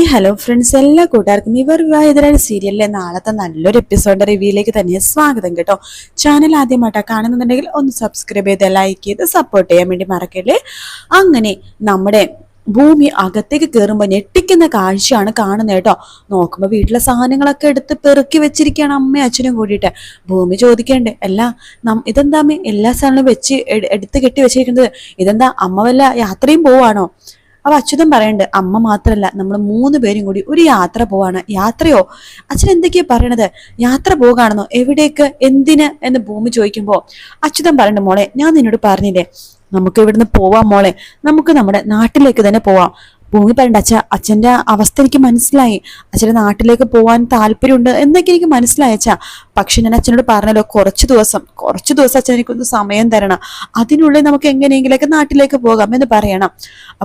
Hello friends, എല്ലാ കൂട്ടുകാർക്കും ഇവർ വിവാഹിതരായ സീരിയലിലെ നാളത്തെ നല്ലൊരു എപ്പിസോഡ് റിവ്യൂയിലേക്ക് തന്നെ സ്വാഗതം കേട്ടോ. ചാനൽ ആദ്യമായിട്ടാണ് കാണുന്നുണ്ടെങ്കിൽ ഒന്ന് സബ്സ്ക്രൈബ് ചെയ്ത് ലൈക്ക് ചെയ്ത് സപ്പോർട്ട് ചെയ്യാൻ വേണ്ടി മറക്കല്ലേ. അങ്ങനെ നമ്മുടെ ഭൂമി അകത്തേക്ക് കയറുമ്പോൾ ഞെട്ടിക്കുന്ന കാഴ്ചയാണ് കാണുന്നത് കേട്ടോ. നോക്കുമ്പോൾ വീട്ടിലെ സാധനങ്ങളൊക്കെ എടുത്ത് പെറുക്കി വെച്ചിരിക്കുകയാണ് അമ്മയും അച്ഛനും കൂടിയിട്ട്. ഭൂമി ചോദിക്കേണ്ടേ, ഇതെന്താ അമ്മ എല്ലാ സാധനങ്ങളും വെച്ച് എടുത്ത് കെട്ടി വെച്ചിരിക്കുന്നത്? ഇതെന്താ അമ്മ വല്ല യാത്രയും പോവാണോ? അപ്പൊ അച്യുതൻ പറയണ്ട്, അമ്മ മാത്രല്ല നമ്മൾ 3 പേരും കൂടി ഒരു യാത്ര പോവാണ്. യാത്രയോ? അച്ഛൻ എന്തൊക്കെയാ പറയണത്? യാത്ര പോകാണെന്നോ? എവിടേക്ക്? എന്തിന് എന്ന് ഭൂമി ചോദിക്കുമ്പോ അച്യുതൻ പറയണ്ട്, മോളെ ഞാൻ നിന്നോട് പറഞ്ഞില്ലേ നമുക്ക് ഇവിടുന്ന് പോവാം മോളെ, നമുക്ക് നമ്മുടെ നാട്ടിലേക്ക് തന്നെ പോവാം. ഭൂമി പറയണ്ട, അച്ഛന്റെ അവസ്ഥ എനിക്ക് മനസ്സിലായി, അച്ഛന്റെ നാട്ടിലേക്ക് പോവാൻ താല്പര്യമുണ്ട് എന്നൊക്കെ എനിക്ക് മനസ്സിലായി അച്ഛാ. പക്ഷെ ഞാൻ അച്ഛനോട് പറഞ്ഞല്ലോ, കുറച്ചു ദിവസം അച്ഛൻ എനിക്കൊന്ന് സമയം തരണം, അതിനുള്ളിൽ നമുക്ക് എങ്ങനെയെങ്കിലൊക്കെ നാട്ടിലേക്ക് പോകാം എന്ന് പറയണം.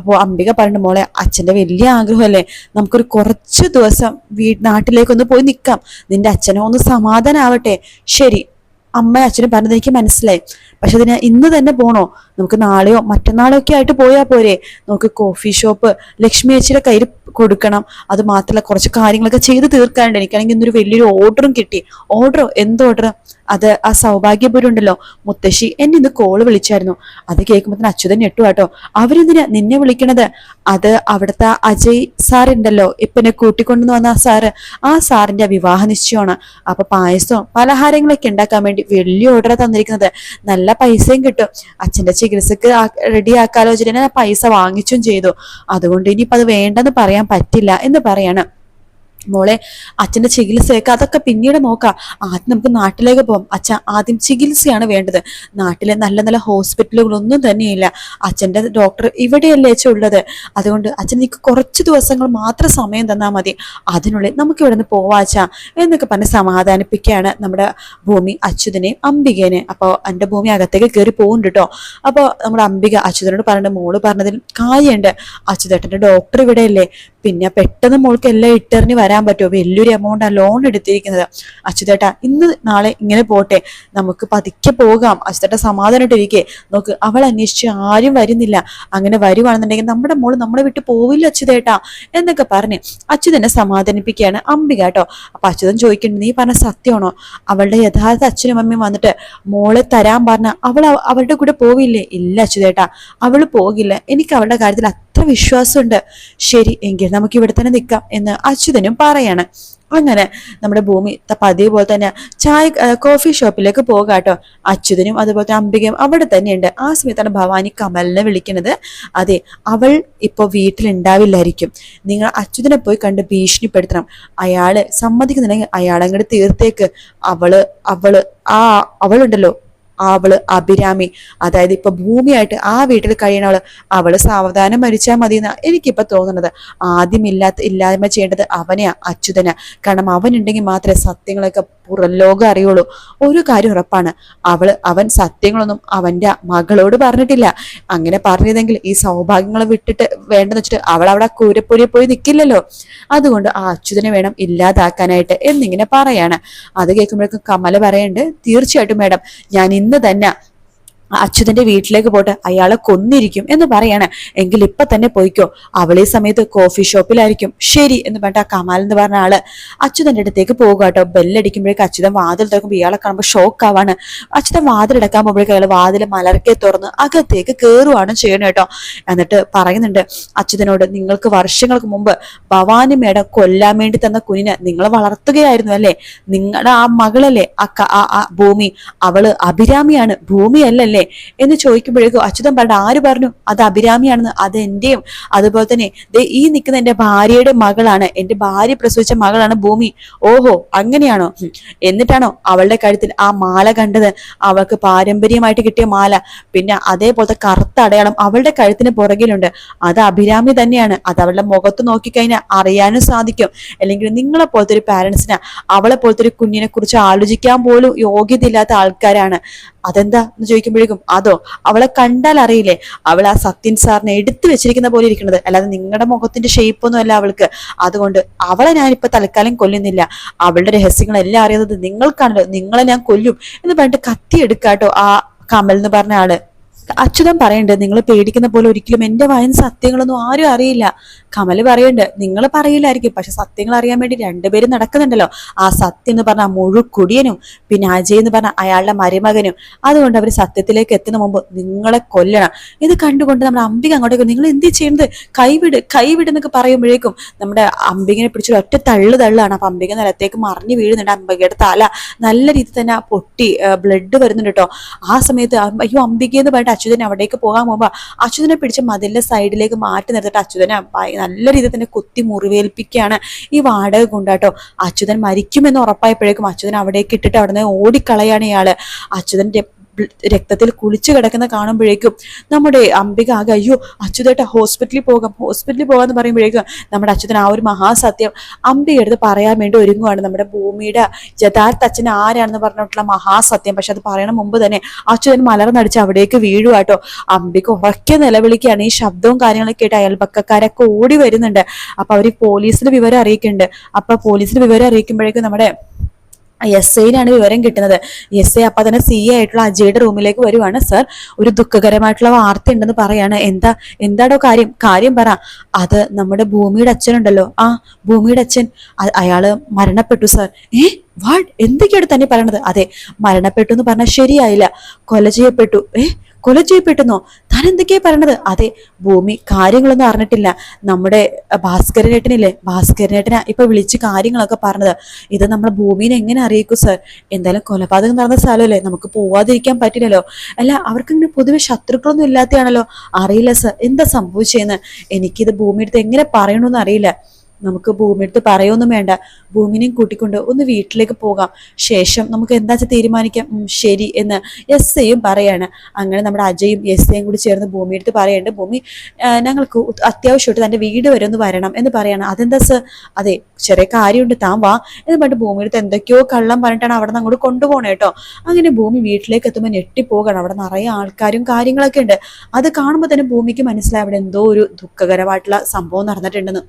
അപ്പോൾ അംബിക പറഞ്ഞു, മോളെ അച്ഛന്റെ വലിയ ആഗ്രഹമല്ലേ, നമുക്കൊരു കുറച്ചു ദിവസം നാട്ടിലേക്കൊന്ന് പോയി നിൽക്കാം, നിന്റെ അച്ഛനോ ഒന്ന് സമാധാനാവട്ടെ. ശരി, അമ്മ അച്ഛനും പറഞ്ഞത് എനിക്ക് മനസ്സിലായി. പക്ഷെ അതിന് ഇന്ന് തന്നെ പോണോ? നമുക്ക് നാളെയോ മറ്റന്നാളോ ഒക്കെ ആയിട്ട് പോയാ പോരെ? നമുക്ക് കോഫി ഷോപ്പ് ലക്ഷ്മി ചേച്ചിയുടെ കയ്യിൽ കൊടുക്കണം. അത് മാത്രമല്ല കുറച്ച് കാര്യങ്ങളൊക്കെ ചെയ്ത് തീർക്കാനുണ്ട്. എനിക്കാണെങ്കിൽ ഇന്നൊരു വലിയൊരു ഓർഡറും കിട്ടി. ഓർഡറോ? എന്ത് ഓർഡർ? അത് ആ സൗഭാഗ്യപുരം ഉണ്ടല്ലോ, മുത്തശ്ശി എന്നെ ഇന്ന് കോള് വിളിച്ചായിരുന്നു. അത് കേൾക്കുമ്പോൾ അച്യുതൻ ഞെട്ടു കേട്ടോ. അവരെന്തിനാ നിന്നെ വിളിക്കണത്? അത് അവിടുത്തെ അജയ് സാറുണ്ടല്ലോ, ഇപ്പനെ കൂട്ടിക്കൊണ്ടു വന്ന ആ സാറിന്റെ വിവാഹ നിശ്ചയമാണ്. അപ്പൊ പായസവും പലഹാരങ്ങളൊക്കെ ഉണ്ടാക്കാൻ വേണ്ടി വലിയ ഓർഡർ തന്നിരിക്കുന്നത്. നല്ല പൈസയും കിട്ടും, അച്ഛന്റെ ചികിത്സക്ക് റെഡിയാക്കാലോ വെച്ചിട്ട് പൈസ വാങ്ങിച്ചും ചെയ്തു. അതുകൊണ്ട് ഇനിയിപ്പോ അത് വേണ്ടെന്ന് പറയാൻ പറ്റില്ല എന്ന് പറയാണ്. മോളെ അച്ഛന്റെ ചികിത്സയൊക്കെ അതൊക്കെ പിന്നീട് നോക്കാം, ആദ്യം നമുക്ക് നാട്ടിലേക്ക് പോകാം. അച്ഛൻ ആദ്യം ചികിത്സയാണ് വേണ്ടത്. നാട്ടിലെ നല്ല നല്ല ഹോസ്പിറ്റലുകളൊന്നും തന്നെയില്ല, അച്ഛന്റെ ഡോക്ടർ ഇവിടെയല്ലേ അച്ഛൻ ഉള്ളത്. അതുകൊണ്ട് അച്ഛൻ എനിക്ക് കുറച്ച് ദിവസങ്ങൾ മാത്രം സമയം തന്നാൽ മതി, അതിനുള്ളിൽ നമുക്ക് ഇവിടെ നിന്ന് പോവാ അച്ഛാ എന്നൊക്കെ പറഞ്ഞ് സമാധാനിപ്പിക്കുകയാണ് നമ്മുടെ ഭൂമി അച്യുതനെയും അംബികേനെ. അപ്പോൾ എൻ്റെ ഭൂമി അകത്തേക്ക് കയറി പോകുന്നുണ്ട് കേട്ടോ. അപ്പോൾ നമ്മുടെ അംബിക അച്യുതനോട് പറഞ്ഞിട്ട്, മോള് പറഞ്ഞതിൽ കാര്യമുണ്ട്, അച്യുതേട്ടന്റെ ഡോക്ടർ ഇവിടെയല്ലേ, പിന്നെ പെട്ടെന്ന് മോൾക്ക് എല്ലാം ഇട്ടെറിഞ്ഞ് വരാൻ പറ്റുമോ? വലിയൊരു എമൗണ്ട് ആ ലോൺ എടുത്തിരിക്കുന്നത്. അച്യുതേട്ടാ ഇന്ന് നാളെ ഇങ്ങനെ പോട്ടെ, നമുക്ക് പതുക്കെ പോകാം, അച്യുതേട്ട സമാധാനമായിട്ടിരിക്കേ. നോക്ക്, അവൾ അന്വേഷിച്ച് ആരും വരുന്നില്ല, അങ്ങനെ വരുവാണെന്നുണ്ടെങ്കിൽ നമ്മുടെ മോള് നമ്മളെ വിട്ട് പോവില്ല അച്യുതേട്ടാ എന്നൊക്കെ പറഞ്ഞ് അച്യുതനെ സമാധാനിപ്പിക്കുകയാണ് അംബിക കേട്ടോ. അപ്പൊ അച്യുതൻ ചോദിക്കുന്നു, നീ പറഞ്ഞ സത്യമാണോ? അവളുടെ യഥാർത്ഥ അച്ഛനും അമ്മയും വന്നിട്ട് മോളെ തരാൻ പറഞ്ഞ അവളുടെ കൂടെ പോവില്ലേ? ഇല്ല അച്യുതേട്ടാ, അവള് പോകില്ല, എനിക്ക് അവളുടെ കാര്യത്തിൽ അത്ര വിശ്വാസമുണ്ട്. ശരി, എങ്കിൽ നമുക്ക് ഇവിടെ തന്നെ നിൽക്കാം എന്ന് അച്യുതനും പറയാണ്. അങ്ങനെ നമ്മുടെ ഭൂമി പതിവ് പോലെ തന്നെ കോഫി ഷോപ്പിലേക്ക് പോകാട്ടോ. അച്യുതനും അതുപോലെ തന്നെ അംബികയും അവിടെ തന്നെയുണ്ട്. ആ സമയത്താണ് ഭവാനി കമലിനെ വിളിക്കുന്നത്. അതെ, അവൾ ഇപ്പൊ വീട്ടിലുണ്ടാവില്ലായിരിക്കും, നിങ്ങൾ അച്യുതനെ പോയി കണ്ട് ഭീഷണിപ്പെടുത്തണം, അയാള് സമ്മതിക്കുന്നുണ്ടെങ്കിൽ അയാളങ്ങോട്ട് തീർത്തേക്ക്. അവളുണ്ടല്ലോ, അവള് അഭിരാമി, അതായത് ഇപ്പൊ ഭൂമിയായിട്ട് ആ വീട്ടിൽ കഴിയണവള്, അവള് സാവധാനം മരിച്ചാൽ മതി എന്നാ എനിക്കിപ്പൊ തോന്നുന്നത്. ആദ്യം ഇല്ലായ്മ ചെയ്യേണ്ടത് അവനെയാ, അച്യുതനാ. കാരണം അവനുണ്ടെങ്കിൽ മാത്രമേ സത്യങ്ങളൊക്കെ പുറം ലോകം അറിയുള്ളൂ. ഒരു കാര്യം ഉറപ്പാണ്, അവൻ സത്യങ്ങളൊന്നും അവന്റെ മകളോട് പറഞ്ഞിട്ടില്ല. അങ്ങനെ പറഞ്ഞതെങ്കിൽ ഈ സൗഭാഗ്യങ്ങളെ വിട്ടിട്ട് വേണ്ടെന്ന് വെച്ചിട്ട് അവൾ അവിടെ കൂരപ്പൊരി പോയി നിൽക്കില്ലല്ലോ. അതുകൊണ്ട് ആ അച്യുതനെ വേണം ഇല്ലാതാക്കാനായിട്ട് എന്നിങ്ങനെ പറയാണ്. അത് കേൾക്കുമ്പോഴേക്കും കമല പറയുന്നുണ്ട്, തീർച്ചയായിട്ടും മേഡം, ഞാൻ ഇന്ന് തന്നെ അച്യുതന്റെ വീട്ടിലേക്ക് പോട്ടെ, അയാളെ കൊന്നിരിക്കും എന്ന് പറയാണ്. എങ്കിൽ ഇപ്പൊ തന്നെ പോയിക്കോ, അവളീ സമയത്ത് കോഫി ഷോപ്പിലായിരിക്കും. ശരി എന്ന് പറഞ്ഞ ആ കമാൽ എന്ന് പറഞ്ഞ ആള് അച്യുതന്റെ അടുത്തേക്ക് പോകുക കേട്ടോ. ബെല്ലടിക്കുമ്പോഴേക്ക് അച്യുതൻ വാതിൽ തുറക്കുമ്പോൾ ഇയാളെ കാണുമ്പോൾ ഷോക്ക് ആവാണ്. അച്യുതൻ വാതിലെടുക്കാൻ പോകുമ്പോഴേക്കും അയാൾ വാതിൽ മലർക്കെ തുറന്ന് അകത്തേക്ക് കയറുവാണ് ചെയ്യണം കേട്ടോ. എന്നിട്ട് പറയുന്നുണ്ട് അച്യുതനോട്, നിങ്ങൾക്ക് വർഷങ്ങൾക്ക് മുമ്പ് ഭവാനി മേഡം കൊല്ലാൻ വേണ്ടി തന്ന കുഞ്ഞിനെ നിങ്ങൾ വളർത്തുകയായിരുന്നു അല്ലേ? നിങ്ങളുടെ ആ മകളല്ലേ ആ ഭൂമി, അവള് അഭിരാമിയാണ്, ഭൂമിയല്ലല്ലേ എന്ന് ചോദിക്കുമ്പോഴേക്കും അച്യുതൻ പറഞ്ഞു, ആര് പറഞ്ഞു അത് അഭിരാമിയാണെന്ന്? അത് എന്റെയും അതുപോലെ തന്നെ ഈ നിൽക്കുന്ന എന്റെ ഭാര്യയുടെ മകളാണ്, എന്റെ ഭാര്യ പ്രസവിച്ച മകളാണ് ഭൂമി. ഓഹോ, അങ്ങനെയാണോ? എന്നിട്ടാണോ അവളുടെ കഴുത്തിൽ ആ മാല കണ്ടത്? അവൾക്ക് പാരമ്പര്യമായിട്ട് കിട്ടിയ മാല, പിന്നെ അതേപോലത്തെ കറുത്ത അടയാളം അവളുടെ കഴുത്തിന് പുറകിലുണ്ട്. അത് അഭിരാമി തന്നെയാണ്. അത് അവളുടെ മുഖത്ത് നോക്കിക്കഴിഞ്ഞാൽ അറിയാനും സാധിക്കും. അല്ലെങ്കിൽ നിങ്ങളെ പോലത്തെ ഒരു പാരന്റ്സിന് അവളെ പോലത്തെ ഒരു കുഞ്ഞിനെ കുറിച്ച് ആലോചിക്കാൻ പോലും യോഗ്യതയില്ലാത്ത ആൾക്കാരാണ്. അതെന്താ എന്ന് ചോദിക്കുമ്പോഴേക്കും, അതോ അവളെ കണ്ടാൽ അറിയില്ലേ, അവൾ ആ സത്യൻ സാറിനെ എടുത്തു വെച്ചിരിക്കുന്ന പോലെ ഇരിക്കുന്നത്, അല്ലാതെ നിങ്ങളുടെ മുഖത്തിന്റെ ഷേപ്പൊന്നും അല്ല അവൾക്ക്. അതുകൊണ്ട് അവളെ ഞാനിപ്പോ തൽക്കാലം കൊല്ലുന്നില്ല, അവളുടെ രഹസ്യങ്ങളെല്ലാം അറിയുന്നത് നിങ്ങൾക്കാണല്ലോ, നിങ്ങളെ ഞാൻ കൊല്ലും എന്ന് പറഞ്ഞിട്ട് കത്തി എടുക്കാട്ടോ ആ കമൽ എന്ന് പറഞ്ഞ ആള്. അച്യുതൻ പറയുന്നുണ്ട്, നിങ്ങൾ പേടിക്കുന്ന പോലെ ഒരിക്കലും എന്റെ വായന സത്യങ്ങളൊന്നും ആരും അറിയില്ല. കമല് പറയുന്നുണ്ട്, നിങ്ങൾ പറയില്ലായിരിക്കും, പക്ഷെ സത്യങ്ങൾ അറിയാൻ വേണ്ടി രണ്ടുപേരും നടക്കുന്നുണ്ടല്ലോ. ആ സത്യം എന്ന് പറഞ്ഞ മുഴുക്കുടിയനും പിന്നെ അജയ് എന്ന് പറഞ്ഞ അയാളുടെ മരുമകനും. അതുകൊണ്ട് അവർ സത്യത്തിലേക്ക് എത്തുന്ന മുമ്പ് നിങ്ങളെ കൊല്ലണം. ഇത് കണ്ടുകൊണ്ട് നമ്മുടെ അംബിക അങ്ങോട്ടേക്ക്, നിങ്ങൾ എന്ത് ചെയ്യുന്നത്, കൈവിട് കൈവിട് എന്നൊക്കെ പറയുമ്പോഴേക്കും നമ്മുടെ അംബികനെ പിടിച്ചൊരു ഒറ്റ തള്ളാണ്. അപ്പൊ അംബിക നിലത്തേക്ക് മറിഞ്ഞു വീഴുന്നുണ്ട്. അംബികയുടെ തല നല്ല രീതിയിൽ തന്നെ പൊട്ടി ബ്ലഡ് വരുന്നുണ്ട് കേട്ടോ. ആ സമയത്ത് അയ്യോ അംബിക എന്ന് പറഞ്ഞിട്ട് അച്യുതൻ അവിടേക്ക് പോകാൻ പോകുമ്പോ അച്യുതനെ പിടിച്ച് മതിലിന്റെ സൈഡിലേക്ക് മാറ്റി നിർത്തിട്ട് അച്യുതനെ നല്ല രീതിയിൽ തന്നെ കുത്തി മുറിവേൽപ്പിക്കുകയാണ് ഈ വാടക കൊണ്ടാട്ടോ. അച്യുതൻ മരിക്കുമെന്ന് ഉറപ്പായപ്പോഴേക്കും അച്യുതൻ അവിടേക്ക് ഇട്ടിട്ട് അവിടെ നിന്ന് ഓടിക്കളയാണ് ഇയാള്. അച്യുതന്റെ രക്തത്തിൽ കുളിച്ചു കിടക്കുന്ന കാണുമ്പോഴേക്കും നമ്മുടെ അംബിക ആകെ അയ്യോ അച്യുതേട്ട ഹോസ്പിറ്റലിൽ പോകാന്ന് പറയുമ്പോഴേക്കും നമ്മുടെ അച്യുതൻ ആ ഒരു മഹാസത്യം അംബിക എടുത്ത് പറയാൻ വേണ്ടി ഒരുങ്ങുവാണ്. നമ്മുടെ ഭൂമിയുടെ യഥാർത്ഥ അച്ഛൻ ആരാണെന്ന് പറഞ്ഞിട്ടുള്ള മഹാസത്യം. പക്ഷെ അത് പറയണ മുമ്പ് തന്നെ അച്യുതൻ മലർന്നടിച്ച് അവിടേക്ക് വീഴുവാട്ടോ. അംബിക ഉറക്കെ നിലവിളിക്കുകയാണ്. ഈ ശബ്ദവും കാര്യങ്ങളൊക്കെ ആയിട്ട് അയൽപക്കക്കാരൊക്കെ ഓടി വരുന്നുണ്ട്. അപ്പൊ അവര് പോലീസിന് വിവരം അറിയിക്കുന്നുണ്ട്. അപ്പൊ പോലീസിന് വിവരം അറിയിക്കുമ്പോഴേക്കും നമ്മുടെ ഐനാണ് വിവരം കിട്ടുന്നത്. അപ്പൊ തന്നെ ആയിട്ടുള്ള അജയുടെ റൂമിലേക്ക് വരുവാണ്. സർ, ഒരു ദുഃഖകരമായിട്ടുള്ള വാർത്ത ഉണ്ടെന്ന് പറയാണ്. എന്താടോ കാര്യം പറ. അത് നമ്മുടെ ഭൂമിയുടെ അച്ഛനുണ്ടല്ലോ, ആ ഭൂമിയുടെ അച്ഛൻ, അയാള് മരണപ്പെട്ടു സർ. വാട്ട്, എന്തൊക്കെയാണ് തന്നെ പറയണത്? അതെ, മരണപ്പെട്ടു എന്ന് പറഞ്ഞാൽ ശരിയായില്ല, കൊല ചെയ്യപ്പെട്ടെന്നോ? താൻ എന്തൊക്കെയാ പറയണത്? അതെ, ഭൂമി കാര്യങ്ങളൊന്നും അറിഞ്ഞിട്ടില്ല. നമ്മുടെ ഭാസ്കരനേട്ടനാ ഇപ്പൊ വിളിച്ച് കാര്യങ്ങളൊക്കെ പറഞ്ഞത്. ഇത് നമ്മളെ ഭൂമിനെ എങ്ങനെ അറിയിക്കും സർ? എന്തായാലും കൊലപാതകം നടന്ന സ്ഥലമല്ലേ, നമുക്ക് പോവാതിരിക്കാൻ പറ്റില്ലല്ലോ. അല്ല, അവർക്ക് ഇങ്ങനെ പൊതുവെ ശത്രുക്കളൊന്നും ഇല്ലാത്തയാണല്ലോ. അറിയില്ല സർ, എന്താ സംഭവിച്ചെന്ന്. എനിക്കിത് ഭൂമിയെടുത്ത് എങ്ങനെ പറയണമെന്ന് അറിയില്ല. നമുക്ക് ഭൂമിയെടുത്ത് പറയൊന്നും വേണ്ട, ഭൂമിനെയും കൂട്ടിക്കൊണ്ട് ഒന്ന് വീട്ടിലേക്ക് പോകാം, ശേഷം നമുക്ക് എന്താ വെച്ചാൽ തീരുമാനിക്കാം. ശരി എന്ന് ഐയും പറയാണ്. അങ്ങനെ നമ്മുടെ അജയും ഐയും കൂടി ചേർന്ന് ഭൂമിയെടുത്ത് പറയുന്നുണ്ട്, ഭൂമി ഞങ്ങൾക്ക് അത്യാവശ്യമായിട്ട് തന്റെ വീട് വരെ ഒന്ന് വരണം എന്ന് പറയാണ്. അതെന്താ സർ? അതെ, ചെറിയ കാര്യമുണ്ട്, താൻ വാ എന്ന് പറഞ്ഞിട്ട് ഭൂമിയെടുത്ത് എന്തൊക്കെയോ കള്ളം പറഞ്ഞിട്ടാണ് അവിടെ നിന്ന് അങ്ങോട്ട് കൊണ്ടുപോകണം കേട്ടോ. അങ്ങനെ ഭൂമി വീട്ടിലേക്ക് എത്തുമ്പോൾ ഞെട്ടിപ്പോകണം. അവിടെ നിറയെ ആൾക്കാരും കാര്യങ്ങളൊക്കെ ഉണ്ട്. അത് കാണുമ്പോൾ തന്നെ ഭൂമിക്ക് മനസ്സിലായി അവിടെ എന്തോ ഒരു ദുഃഖകരമായിട്ടുള്ള സംഭവം നടന്നിട്ടുണ്ടെന്ന്.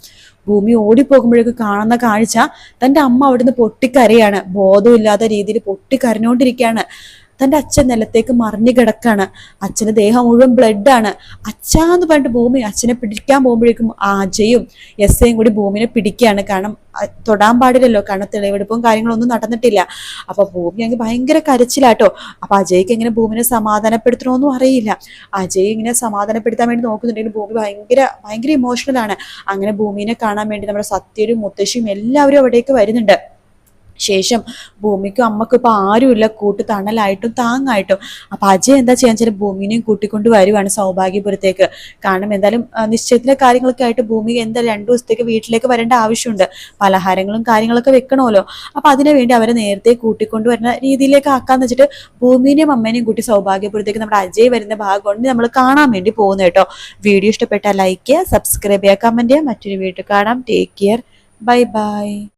ഭൂമി ഓടിപ്പോകുമ്പോഴേക്ക് കാണുന്ന കാഴ്ച തന്റെ അമ്മ അവിടുന്ന് പൊട്ടിക്കരയാണ്. ബോധമില്ലാത്ത രീതിയിൽ പൊട്ടിക്കരഞ്ഞുകൊണ്ടിരിക്കുകയാണ്. തന്റെ അച്ഛൻ നിലത്തേക്ക് മറിഞ്ഞു കിടക്കാണ്. അച്ഛന്റെ ദേഹം മുഴുവൻ ബ്ലഡാണ്. അച്ഛാന്ന് പറഞ്ഞിട്ട് ഭൂമി അച്ഛനെ പിടിക്കാൻ പോകുമ്പോഴേക്കും അജയും ഐയും കൂടി ഭൂമിനെ പിടിക്കുകയാണ്. കാരണം തൊടാൻ പാടില്ലല്ലോ, കാരണം തെളിവെടുപ്പും കാര്യങ്ങളൊന്നും നടന്നിട്ടില്ല. അപ്പൊ ഭൂമി അങ്ങ് ഭയങ്കര കരച്ചിലാട്ടോ. അപ്പൊ അജയ്ക്ക് എങ്ങനെ ഭൂമിനെ സമാധാനപ്പെടുത്തണമെന്നും അറിയില്ല. അജയ് ഇങ്ങനെ സമാധാനപ്പെടുത്താൻ വേണ്ടി നോക്കുന്നുണ്ടെങ്കിൽ ഭൂമി ഭയങ്കര ഇമോഷണൽ ആണ്. അങ്ങനെ ഭൂമിനെ കാണാൻ വേണ്ടി നമ്മുടെ സത്യരും മുത്തശ്ശിയും എല്ലാവരും അവിടേക്ക് വരുന്നുണ്ട്. ശേഷം ഭൂമിക്കും അമ്മക്കും ഇപ്പൊ ആരുമില്ല കൂട്ട് തണലായിട്ടും താങ്ങായിട്ടും. അപ്പൊ അജയ് എന്താ ചെയ്യാൻ വെച്ചാൽ ഭൂമിനെയും കൂട്ടിക്കൊണ്ട് വരുവാണ് സൗഭാഗ്യപുരത്തേക്ക്. കാരണം എന്തായാലും നിശ്ചയത്തിലെ കാര്യങ്ങളൊക്കെ ആയിട്ട് ഭൂമി എന്തായാലും 2 ദിവസത്തേക്ക് വീട്ടിലേക്ക് വരേണ്ട ആവശ്യമുണ്ട്. പലഹാരങ്ങളും കാര്യങ്ങളൊക്കെ വെക്കണമല്ലോ. അപ്പൊ അതിനു വേണ്ടി അവരെ നേരത്തെ കൂട്ടിക്കൊണ്ട് വരുന്ന രീതിയിലേക്ക് ആക്കാന്ന് വെച്ചിട്ട് ഭൂമിനെയും അമ്മേനെയും കൂട്ടി സൗഭാഗ്യപുരത്തേക്ക് നമ്മുടെ അജയ് വരുന്ന ഭാഗമാണ് നമ്മൾ കാണാൻ വേണ്ടി പോകുന്നത് കേട്ടോ. വീഡിയോ ഇഷ്ടപ്പെട്ടാൽ ലൈക്ക് ചെയ്യുക, സബ്സ്ക്രൈബ് ചെയ്യുക, കമന്റ് ചെയ്യുക. മറ്റൊരു വീഡിയോ കാണാം. Take care, bye bye.